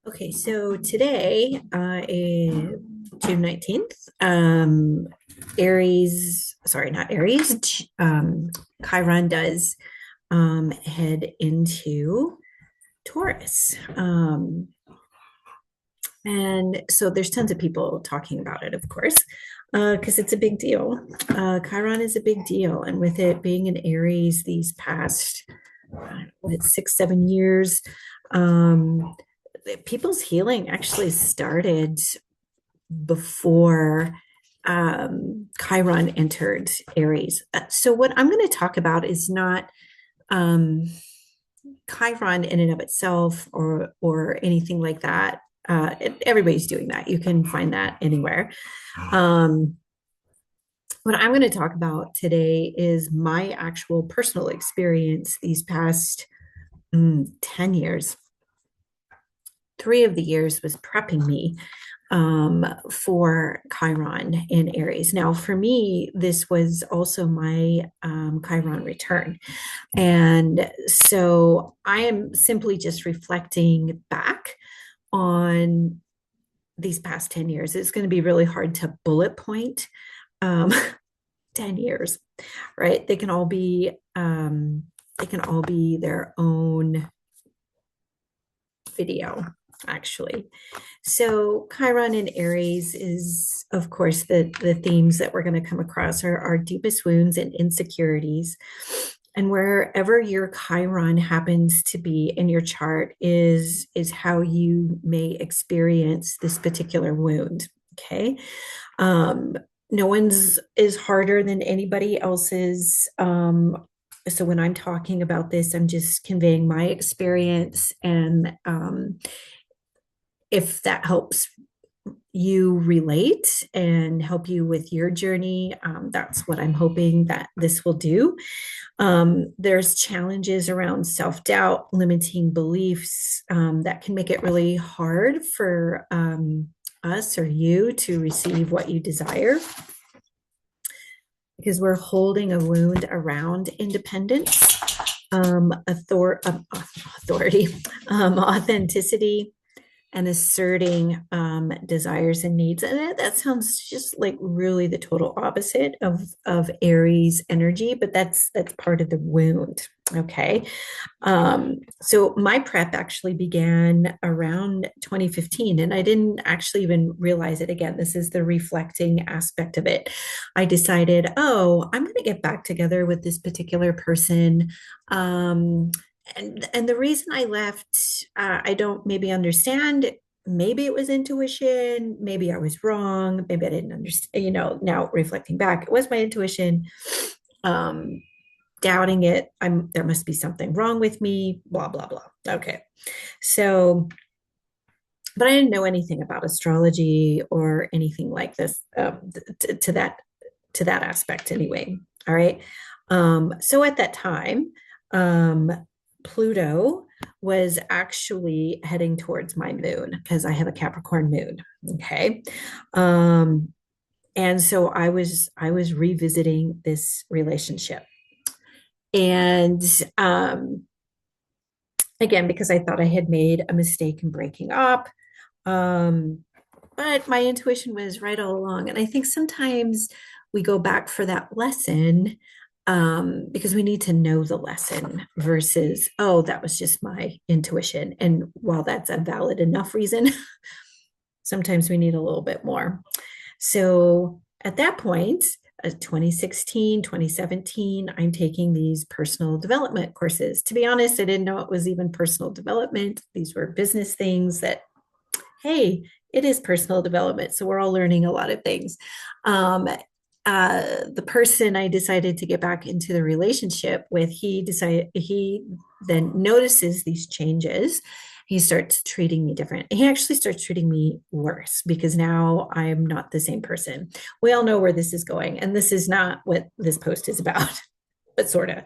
Okay, so today, June 19th, Aries, sorry, not Aries, Chiron does head into Taurus. And so there's tons of people talking about it, of course, because it's a big deal. Chiron is a big deal. And with it being in Aries these past, what, 6, 7 years, um, people's healing actually started before Chiron entered Aries. So what I'm going to talk about is not um, Chiron in and of itself or anything like that. Everybody's doing that. You can find that anywhere. Um, what I'm going to talk about today is my actual personal experience these past 10 years. 3 of the years was prepping me for Chiron in Aries. Now, for me, this was also my Chiron return. And so I am simply just reflecting back on these past 10 years. It's going to be really hard to bullet point um, 10 years, right? They can all be their own video, actually. So Chiron in Aries is, of course, the themes that we're going to come across are our deepest wounds and insecurities. And wherever your Chiron happens to be in your chart is how you may experience this particular wound. Okay. Um, no one's is harder than anybody else's. So when I'm talking about this, I'm just conveying my experience, and if that helps you relate and help you with your journey, that's what I'm hoping that this will do. There's challenges around self-doubt, limiting beliefs that can make it really hard for us or you to receive what you desire, because we're holding a wound around independence, authority, authenticity, and asserting desires and needs. And that sounds just like really the total opposite of Aries energy, but that's part of the wound. Okay. So my prep actually began around 2015, and I didn't actually even realize it. Again, this is the reflecting aspect of it. I decided, oh, I'm going to get back together with this particular person. And the reason I left, I don't maybe understand. Maybe it was intuition. Maybe I was wrong. Maybe I didn't understand. Now reflecting back, it was my intuition. Um, Doubting it, there must be something wrong with me. Blah blah blah. Okay, so but I didn't know anything about astrology or anything like this to that aspect anyway. All right. So at that time, um, Pluto was actually heading towards my moon because I have a Capricorn moon. Okay. And so I was revisiting this relationship. And again, because I thought I had made a mistake in breaking up. Um, but my intuition was right all along. And I think sometimes we go back for that lesson because we need to know the lesson versus, oh, that was just my intuition. And while that's a valid enough reason, sometimes we need a little bit more. So at that point, 2016, 2017, I'm taking these personal development courses. To be honest, I didn't know it was even personal development. These were business things that, hey, it is personal development. So we're all learning a lot of things. The person I decided to get back into the relationship with, he then notices these changes. He starts treating me different. He actually starts treating me worse because now I'm not the same person. We all know where this is going, and this is not what this post is about. But sort of.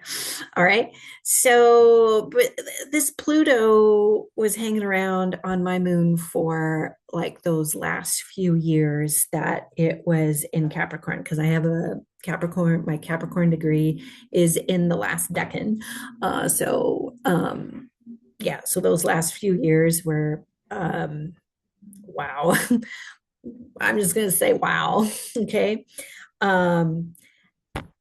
All right. So, but this Pluto was hanging around on my moon for like those last few years that it was in Capricorn, because I have a Capricorn, my Capricorn degree is in the last decan. Yeah, so those last few years were Wow. I'm just going to say, wow. Okay. Um,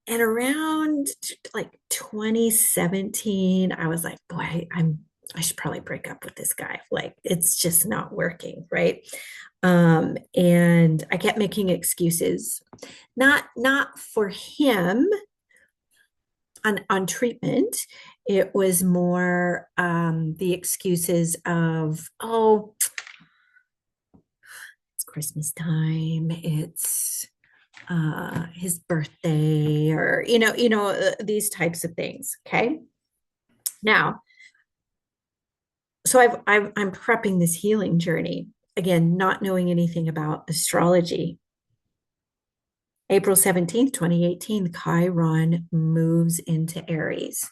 and around like 2017, I was like, boy, I should probably break up with this guy. Like, it's just not working, right? And I kept making excuses, not for him on treatment. It was more the excuses of, oh, it's Christmas time, it's his birthday, or these types of things. Okay. Now, so I'm prepping this healing journey again, not knowing anything about astrology. April 17th, 2018, Chiron moves into Aries.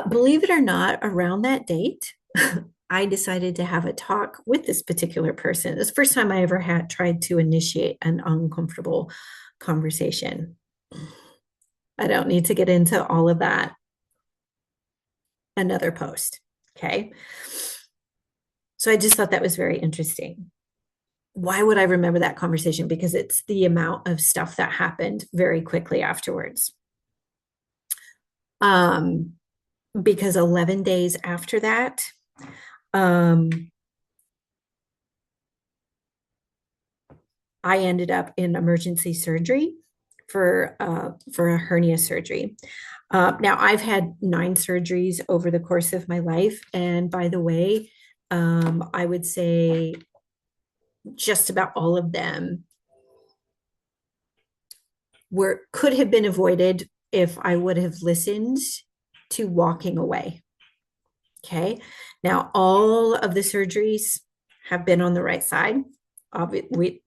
Believe it or not, around that date, I decided to have a talk with this particular person. It's the first time I ever had tried to initiate an uncomfortable conversation. I don't need to get into all of that. Another post. Okay. So I just thought that was very interesting. Why would I remember that conversation? Because it's the amount of stuff that happened very quickly afterwards. Um, because 11 days after that, um, I ended up in emergency surgery for a hernia surgery. Now I've had 9 surgeries over the course of my life, and by the way, I would say just about all of them could have been avoided if I would have listened to walking away. Okay. Now, all of the surgeries have been on the right side. We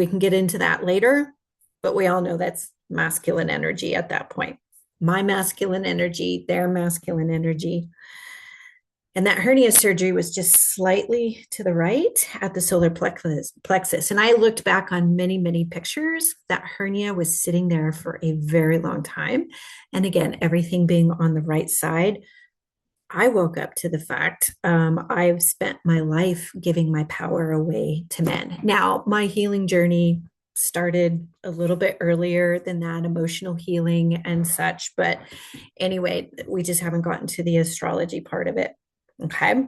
can get into that later, but we all know that's masculine energy at that point. My masculine energy, their masculine energy. And that hernia surgery was just slightly to the right at the solar plexus. And I looked back on many, many pictures. That hernia was sitting there for a very long time. And again, everything being on the right side, I woke up to the fact I've spent my life giving my power away to men. Now, my healing journey started a little bit earlier than that, emotional healing and such. But anyway, we just haven't gotten to the astrology part of it. Okay.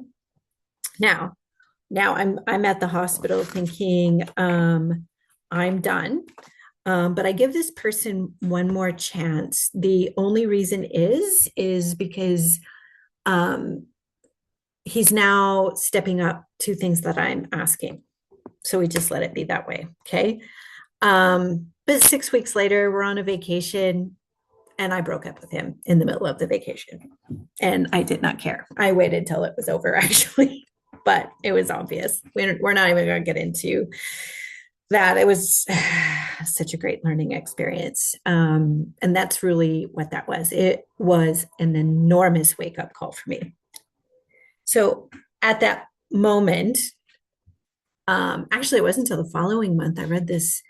Now, now I'm at the hospital thinking I'm done. But I give this person one more chance. The only reason is because um, he's now stepping up to things that I'm asking. So we just let it be that way. Okay. But 6 weeks later, we're on a vacation, and I broke up with him in the middle of the vacation. And I did not care. I waited till it was over, actually, but it was obvious. We're not even going to get into that. It was such a great learning experience. And that's really what that was. It was an enormous wake up call for me. So at that moment, actually, it wasn't until the following month I read this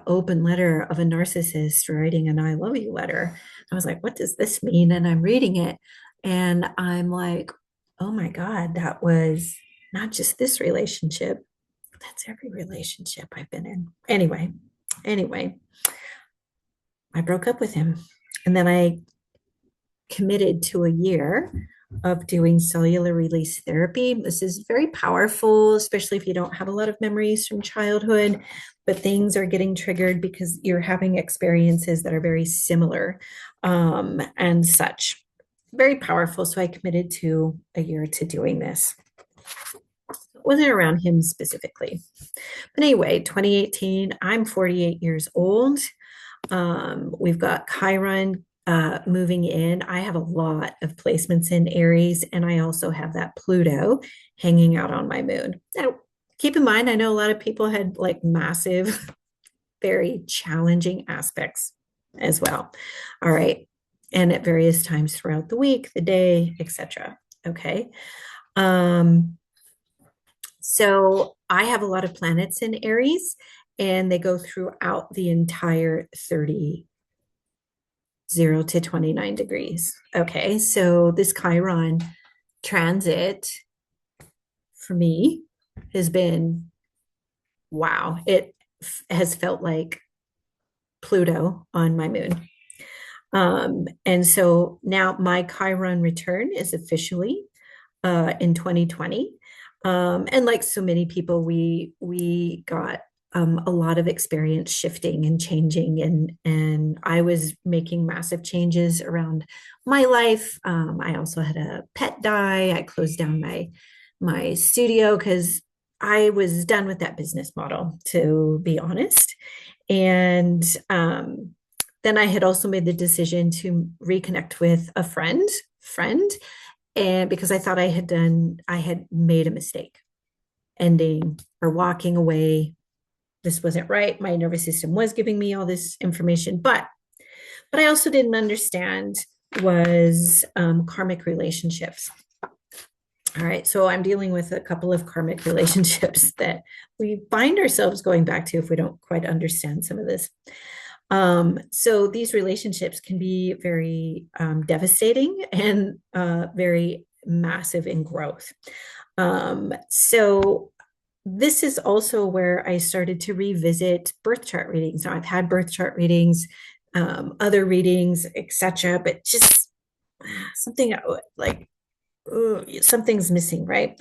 open letter of a narcissist writing an "I love you" letter. I was like, "What does this mean?" And I'm reading it, and I'm like, "Oh my God, that was not just this relationship. That's every relationship I've been in." Anyway, I broke up with him, and then I committed to a year of doing cellular release therapy. This is very powerful, especially if you don't have a lot of memories from childhood, but things are getting triggered because you're having experiences that are very similar and such. Very powerful. So I committed to a year to doing this. It wasn't around him specifically. But anyway, 2018, I'm 48 years old. We've got Chiron moving in. I have a lot of placements in Aries, and I also have that Pluto hanging out on my moon. Now, keep in mind, I know a lot of people had like massive, very challenging aspects as well. All right. And at various times throughout the week, the day, etc. Okay. So I have a lot of planets in Aries, and they go throughout the entire 30 0 to 29 degrees. Okay, so this Chiron transit for me has been wow. It has felt like Pluto on my moon. And so now my Chiron return is officially in 2020. And like so many people, we got a lot of experience shifting and changing, and I was making massive changes around my life. I also had a pet die. I closed down my studio because I was done with that business model, to be honest. And then I had also made the decision to reconnect with a friend, and because I thought I had made a mistake ending or walking away. This wasn't right. My nervous system was giving me all this information, but I also didn't understand was karmic relationships. All right, so I'm dealing with a couple of karmic relationships that we find ourselves going back to if we don't quite understand some of this. So these relationships can be very devastating and very massive in growth. So this is also where I started to revisit birth chart readings. Now I've had birth chart readings, other readings, etc., but just something like something's missing, right?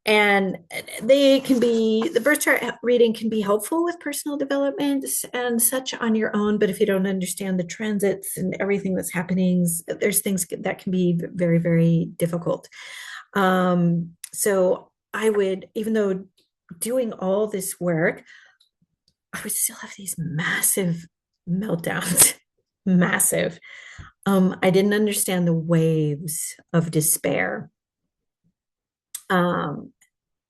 And the birth chart reading can be helpful with personal development and such on your own, but if you don't understand the transits and everything that's happening, there's things that can be very, very difficult. So I would, even though doing all this work, I would still have these massive meltdowns. Massive. I didn't understand the waves of despair. Um,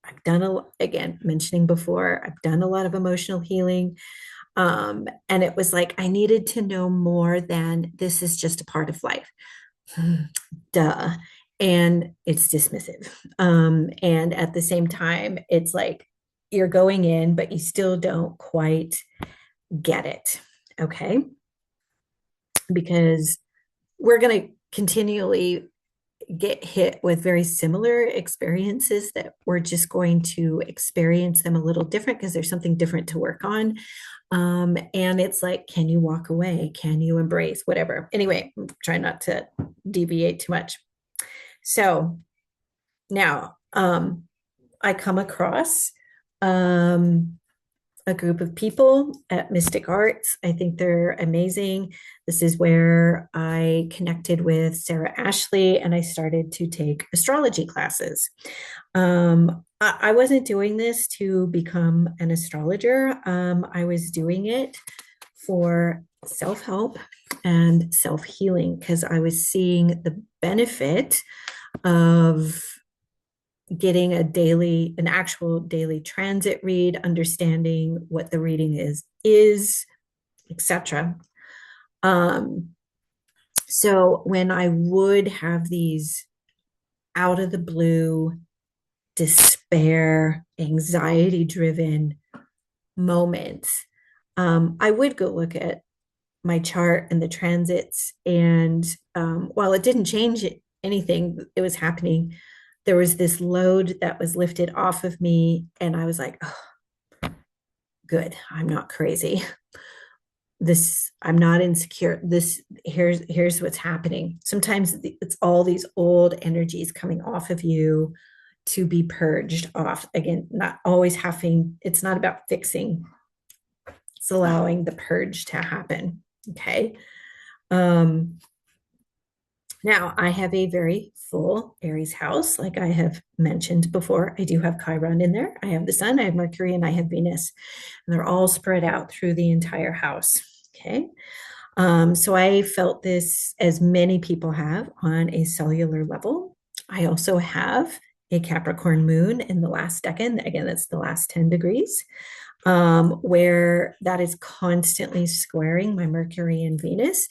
I've done again, mentioning before, I've done a lot of emotional healing. And it was like I needed to know more than this is just a part of life. Duh. And it's dismissive. And at the same time, it's like you're going in, but you still don't quite get it. Okay. Because we're going to continually get hit with very similar experiences that we're just going to experience them a little different because there's something different to work on. And it's like, can you walk away? Can you embrace whatever? Anyway, try not to deviate too much. So now I come across a group of people at Mystic Arts. I think they're amazing. This is where I connected with Sarah Ashley and I started to take astrology classes. I wasn't doing this to become an astrologer. I was doing it for self-help and self-healing because I was seeing the benefit of getting an actual daily transit read, understanding what the reading is, etc. So when I would have these out of the blue, despair, anxiety driven moments, I would go look at my chart and the transits. And while it didn't change anything, it was happening. There was this load that was lifted off of me. And I was like, oh, good. I'm not crazy. I'm not insecure. Here's what's happening. Sometimes it's all these old energies coming off of you to be purged off. Again, not always it's not about fixing. It's allowing the purge to happen. Okay. Now, I have a very full Aries house, like I have mentioned before. I do have Chiron in there. I have the Sun, I have Mercury, and I have Venus. And they're all spread out through the entire house. Okay. So I felt this, as many people have, on a cellular level. I also have a Capricorn moon in the last decan. Again, that's the last 10 degrees, where that is constantly squaring my Mercury and Venus.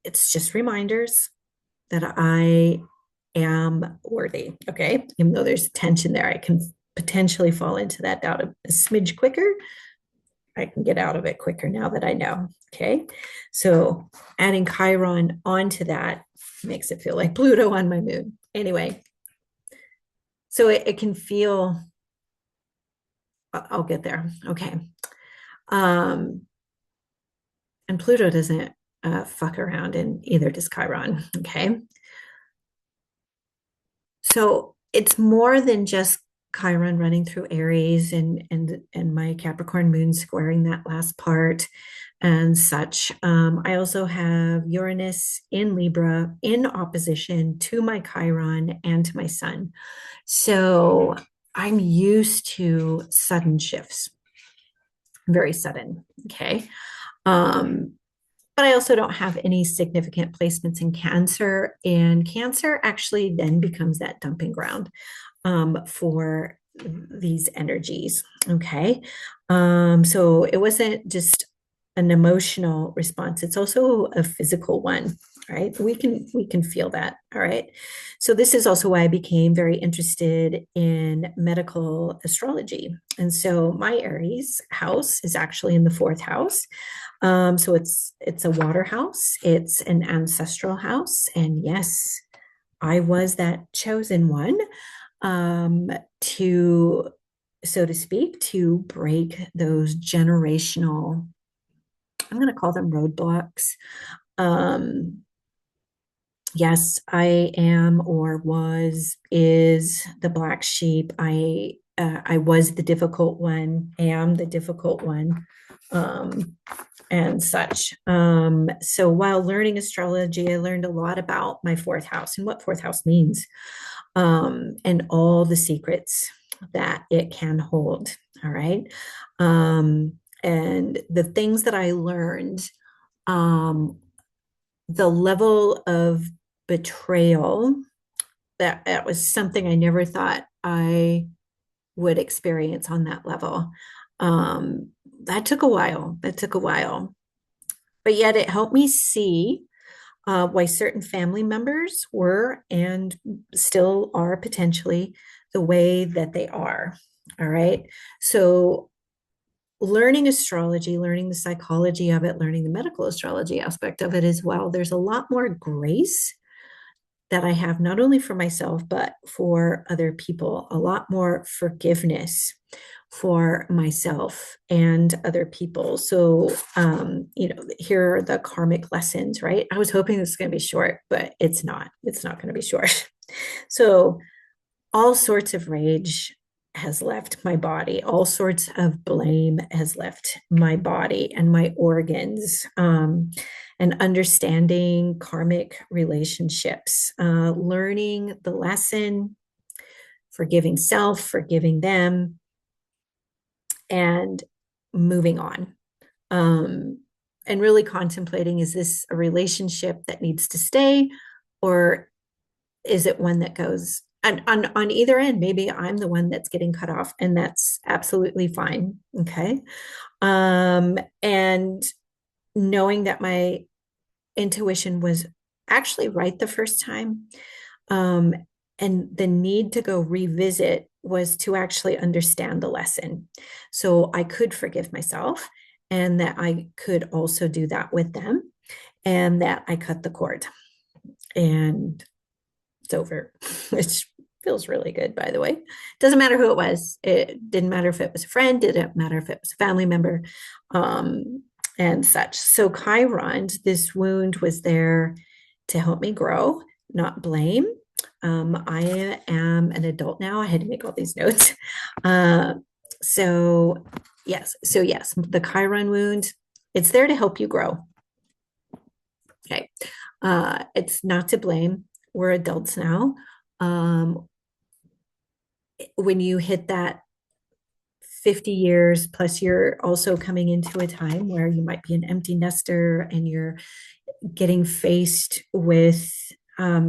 It's just reminders that I am worthy. Okay. Even though there's tension there, I can potentially fall into that doubt a smidge quicker. I can get out of it quicker now that I know. Okay. So adding Chiron onto that makes it feel like Pluto on my moon. Anyway, So it can feel, I'll get there. Okay. Um, and Pluto doesn't fuck around, and either does Chiron. Okay. So it's more than just Chiron running through Aries and my Capricorn moon squaring that last part and such. I also have Uranus in Libra in opposition to my Chiron and to my Sun. So I'm used to sudden shifts, very sudden. Okay. Um, but I also don't have any significant placements in Cancer. And Cancer actually then becomes that dumping ground for these energies. Okay. So it wasn't just an emotional response, it's also a physical one. Right. We can feel that. All right. So this is also why I became very interested in medical astrology. And so my Aries house is actually in the fourth house. So it's a water house, it's an ancestral house, and yes, I was that chosen one to, so to speak, to break those generational, I'm going to call them roadblocks. Um, yes, I am or was, is the black sheep. I was the difficult one, am the difficult one. And such. So while learning astrology, I learned a lot about my fourth house and what fourth house means, and all the secrets that it can hold. All right. And the things that I learned, um, the level of betrayal, that was something I never thought I would experience on that level. Um, that took a while. That took a while. But yet it helped me see why certain family members were and still are potentially the way that they are. All right. So, learning astrology, learning the psychology of it, learning the medical astrology aspect of it as well, there's a lot more grace that I have, not only for myself, but for other people, a lot more forgiveness for myself and other people. So, here are the karmic lessons, right? I was hoping this was going to be short, but it's not. It's not going to be short. So, all sorts of rage has left my body, all sorts of blame has left my body and my organs, and understanding karmic relationships, learning the lesson, forgiving self, forgiving them, and moving on. Um, and really contemplating, is this a relationship that needs to stay, or is it one that goes on either end? Maybe I'm the one that's getting cut off, and that's absolutely fine. Okay. And knowing that my intuition was actually right the first time, um, and the need to go revisit was to actually understand the lesson. So I could forgive myself, and that I could also do that with them, and that I cut the cord. And it's over, which feels really good, by the way. Doesn't matter who it was. It didn't matter if it was a friend, didn't matter if it was a family member, and such. So Chiron, this wound was there to help me grow, not blame. I am an adult now. I had to make all these notes. Uh, so yes, the Chiron wound, it's there to help you grow. Okay. It's not to blame. We're adults now. Um, when you hit that 50 years, plus you're also coming into a time where you might be an empty nester and you're getting faced with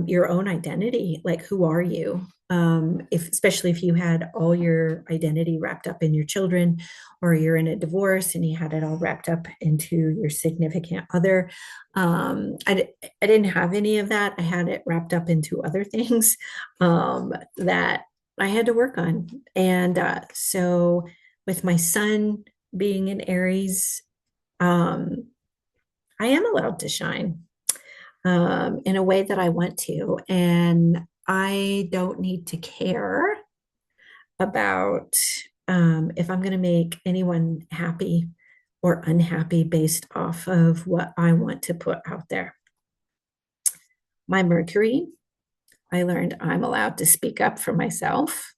your own identity. Like, who are you? If especially if you had all your identity wrapped up in your children, or you're in a divorce and you had it all wrapped up into your significant other. I didn't have any of that. I had it wrapped up into other things that I had to work on. And so, with my son being in Aries, um, I am allowed to shine in a way that I want to. And I don't need to care. about if I'm going to make anyone happy or unhappy based off of what I want to put out there. My Mercury, I learned I'm allowed to speak up for myself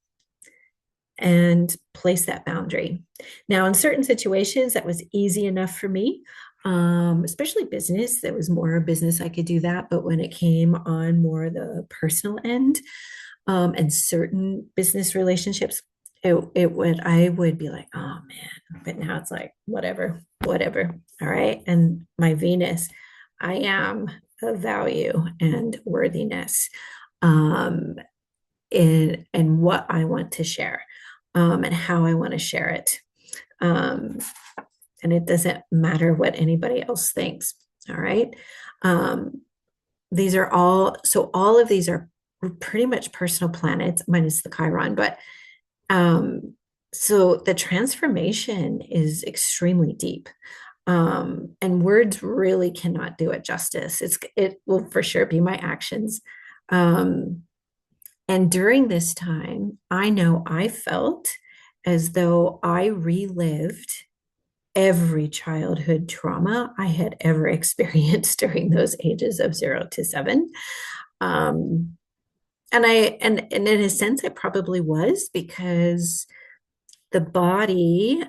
and place that boundary. Now, in certain situations, that was easy enough for me, especially business. That was more business, I could do that. But when it came on more the personal end, and certain business relationships, I would be like, oh man. But now it's like, whatever, whatever. All right. And my Venus, I am of value and worthiness. Um, in what I want to share, and how I want to share it. Um, and it doesn't matter what anybody else thinks. All right. Um, these are all of these are pretty much personal planets, minus the Chiron, but so the transformation is extremely deep. And words really cannot do it justice. It will for sure be my actions. Um, and during this time, I know I felt as though I relived every childhood trauma I had ever experienced during those ages of 0 to 7. Um, and in a sense, it probably was because the body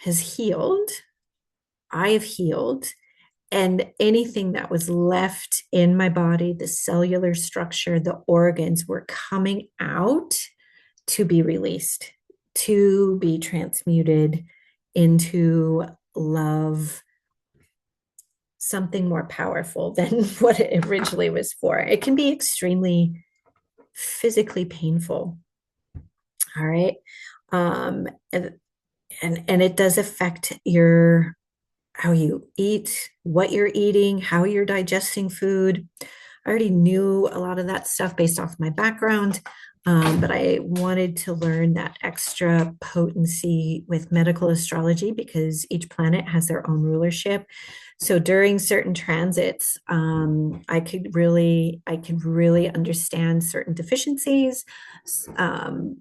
has healed. I have healed. And anything that was left in my body, the cellular structure, the organs were coming out to be released, to be transmuted into love, something more powerful than what it originally was for. It can be extremely physically painful. All right. Um, and, and it does affect your how you eat, what you're eating, how you're digesting food. I already knew a lot of that stuff based off my background, but I wanted to learn that extra potency with medical astrology because each planet has their own rulership. So during certain transits, I could really understand certain deficiencies. Um,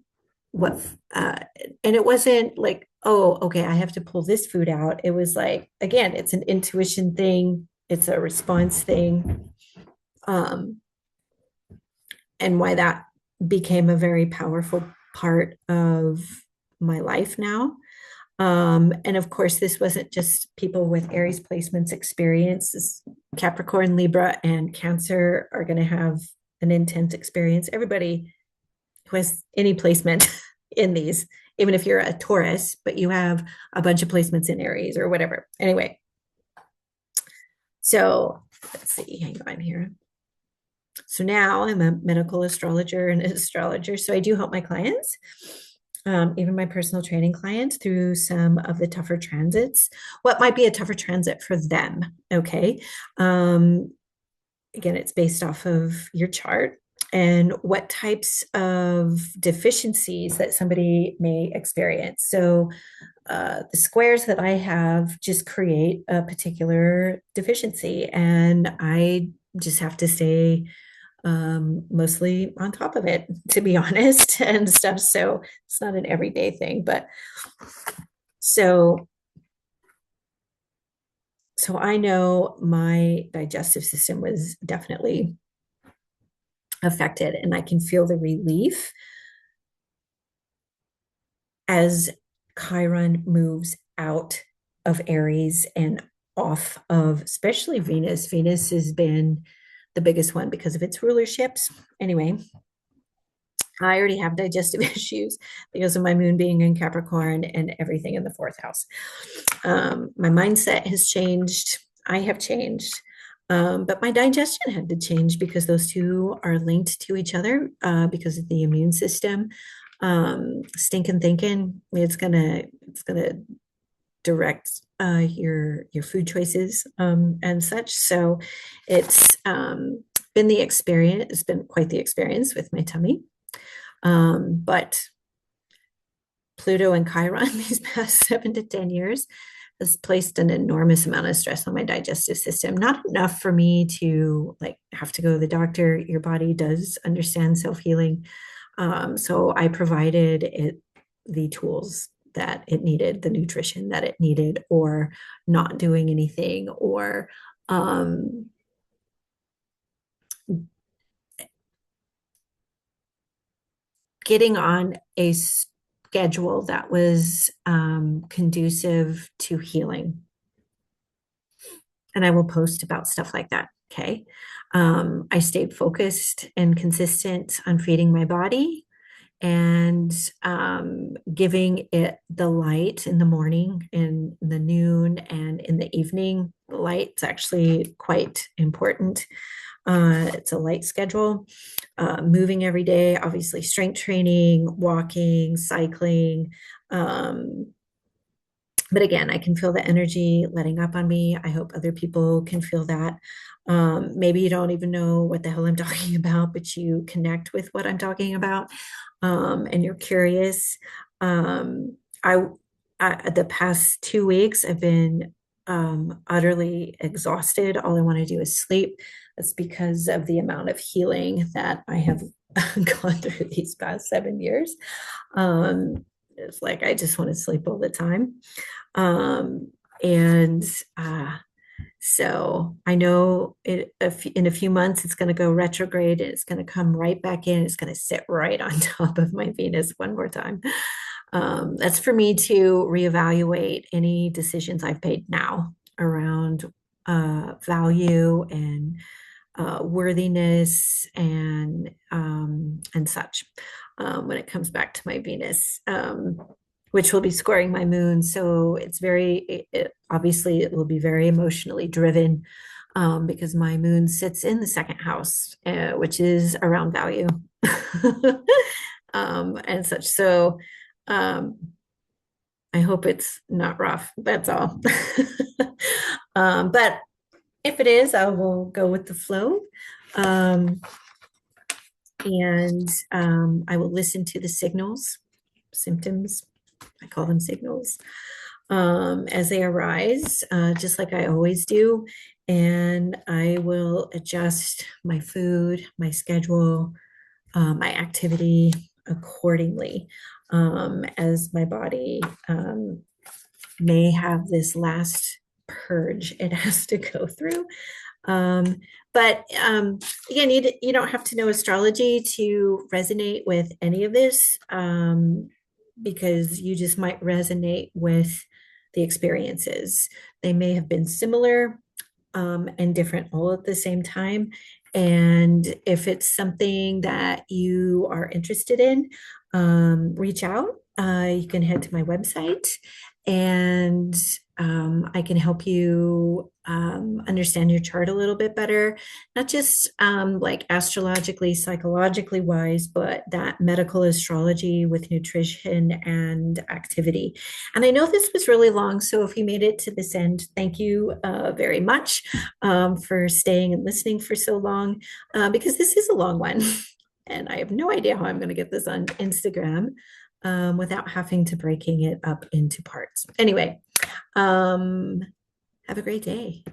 what and it wasn't like, oh, okay, I have to pull this food out. It was like, again, it's an intuition thing, it's a response thing. um and why that became a very powerful part of my life now. And of course, this wasn't just people with Aries placements experience. Capricorn, Libra, and Cancer are going to have an intense experience. Everybody who has any placement in these, even if you're a Taurus, but you have a bunch of placements in Aries or whatever. Anyway, so let's see, hang on here. So now I'm a medical astrologer and an astrologer. So I do help my clients, even my personal training clients, through some of the tougher transits. What might be a tougher transit for them? Okay. Again, it's based off of your chart and what types of deficiencies that somebody may experience. So the squares that I have just create a particular deficiency, and I just have to stay mostly on top of it, to be honest, and stuff. So it's not an everyday thing, but so so I know my digestive system was definitely affected, and I can feel the relief as Chiron moves out of Aries and off of especially Venus. Venus has been the biggest one because of its rulerships. Anyway, I already have digestive issues because of my moon being in Capricorn and everything in the fourth house. My mindset has changed. I have changed. But my digestion had to change because those two are linked to each other because of the immune system. Stinking thinking, it's gonna direct your food choices and such. So it's been the experience. It's been quite the experience with my tummy. But Pluto and Chiron these past 7 to 10 years has placed an enormous amount of stress on my digestive system. Not enough for me to like have to go to the doctor. Your body does understand self-healing. So I provided it the tools that it needed, the nutrition that it needed, or not doing anything, or um, getting on a schedule that was conducive to healing. And I will post about stuff like that. Okay. I stayed focused and consistent on feeding my body and giving it the light in the morning, in the noon, and in the evening. The light's actually quite important. It's a light schedule. Moving every day, obviously, strength training, walking, cycling. Um, but again, I can feel the energy letting up on me. I hope other people can feel that. Maybe you don't even know what the hell I'm talking about, but you connect with what I'm talking about, and you're curious. Um, I, the past 2 weeks, I've been utterly exhausted. All I want to do is sleep. That's because of the amount of healing that I have gone through these past 7 years. It's like I just want to sleep all the time. Um, and so I know in a few months it's going to go retrograde and it's going to come right back in. It's going to sit right on top of my Venus one more time. That's for me to reevaluate any decisions I've made now around value and worthiness and such when it comes back to my Venus, which will be squaring my moon. So it's obviously it will be very emotionally driven because my moon sits in the second house, which is around value and such. So um, I hope it's not rough. That's all. But if it is, I will go with the flow. Um, and I will listen to the signals, symptoms, I call them signals, as they arise, just like I always do. And I will adjust my food, my schedule, my activity accordingly as my body may have this last purge it has to go through. Um, but again, you don't have to know astrology to resonate with any of this because you just might resonate with the experiences. They may have been similar and different all at the same time. And if it's something that you are interested in, reach out. You can head to my website and I can help you understand your chart a little bit better, not just like astrologically, psychologically wise, but that medical astrology with nutrition and activity. And I know this was really long, so if you made it to this end, thank you very much for staying and listening for so long, because this is a long one. And I have no idea how I'm going to get this on Instagram without having to breaking it up into parts. Anyway, have a great day.